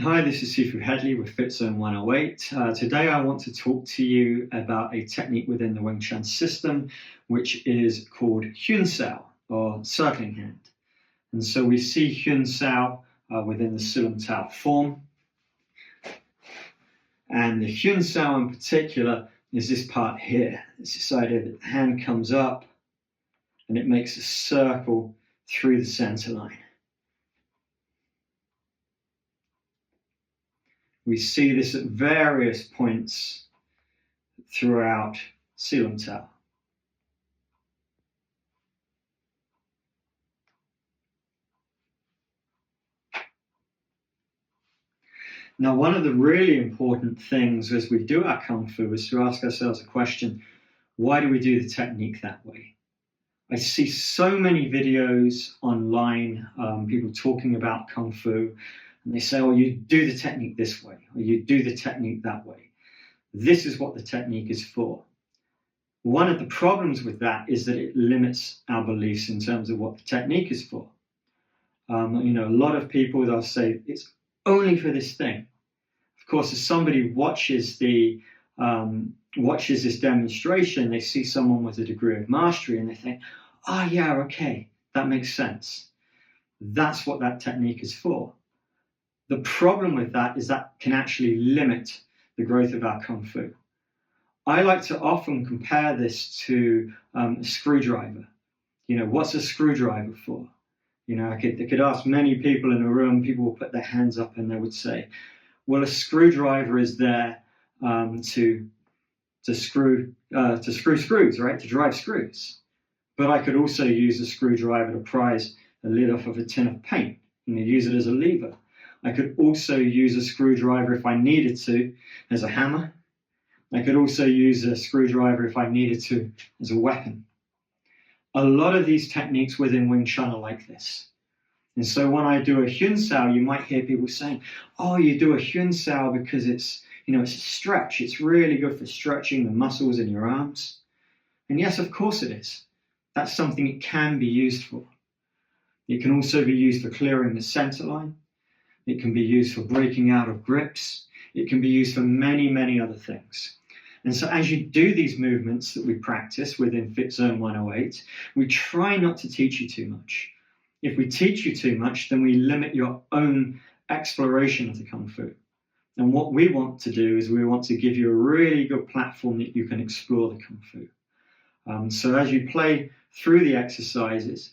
Hi, this is Sifu Hedley with FitZone108. Today I want to talk to you about a technique within the Wing Chun system, which is called Hyun Sau, or circling hand. And so we see Hyun Sau within the Silam Tao form. And the Hyun Sau in particular is this part here. It's this idea that the hand comes up and it makes a circle through the center line. We see this at various points throughout Silam Tao. Now, one of the really important things as we do our Kung Fu is to ask ourselves a question: why do we do the technique that way? I see so many videos online, people talking about Kung Fu, and they say, oh, you do the technique this way, or you do the technique that way. This is what the technique is for. One of the problems with that is that it limits our beliefs in terms of what the technique is for. A lot of people, they'll say, it's only for this thing. Of course, as somebody watches this demonstration, they see someone with a degree of mastery and they think, oh yeah, okay, that makes sense. That's what that technique is for. The problem with that is that can actually limit the growth of our Kung Fu. I like to often compare this to a screwdriver. What's a screwdriver for? I could ask many people in a room, people will put their hands up and they would say, well, a screwdriver is there to screw screws, right? To drive screws. But I could also use a screwdriver to prise the lid off of a tin of paint, use it as a lever. I could also use a screwdriver if I needed to as a hammer. I could also use a screwdriver if I needed to as a weapon. A lot of these techniques within Wing Chun are like this. And so when I do a Hyun Sau, you might hear people saying, oh, you do a Hyun Sau because it's a stretch. It's really good for stretching the muscles in your arms. And yes, of course it is. That's something it can be used for. It can also be used for clearing the center line. It can be used for breaking out of grips. It can be used for many, many other things. And so as you do these movements that we practice within FitZone108, we try not to teach you too much. If we teach you too much, then we limit your own exploration of the Kung Fu. And what we want to do is we want to give you a really good platform that you can explore the Kung Fu. So as you play through the exercises,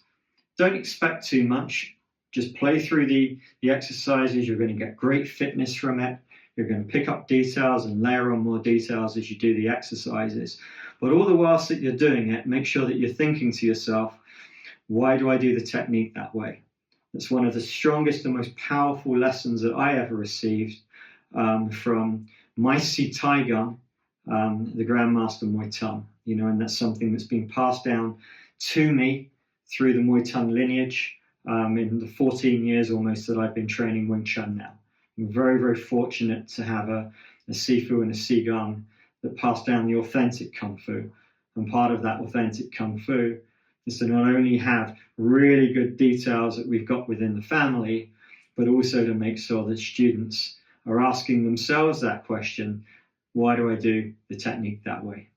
don't expect too much. Just play through the exercises. You're going to get great fitness from it. You're going to pick up details and layer on more details as you do the exercises. But all the whilst that you're doing it, make sure that you're thinking to yourself, why do I do the technique that way? That's one of the strongest and most powerful lessons that I ever received from my SiGung, the Grandmaster Moy Tung. And that's something that's been passed down to me through the Moy Tung lineage in the 14 years almost that I've been training Wing Chun now. I'm very, very fortunate to have a Sifu and a SiGung that pass down the authentic Kung Fu. And part of that authentic Kung Fu is to not only have really good details that we've got within the family, but also to make sure that students are asking themselves that question, why do I do the technique that way?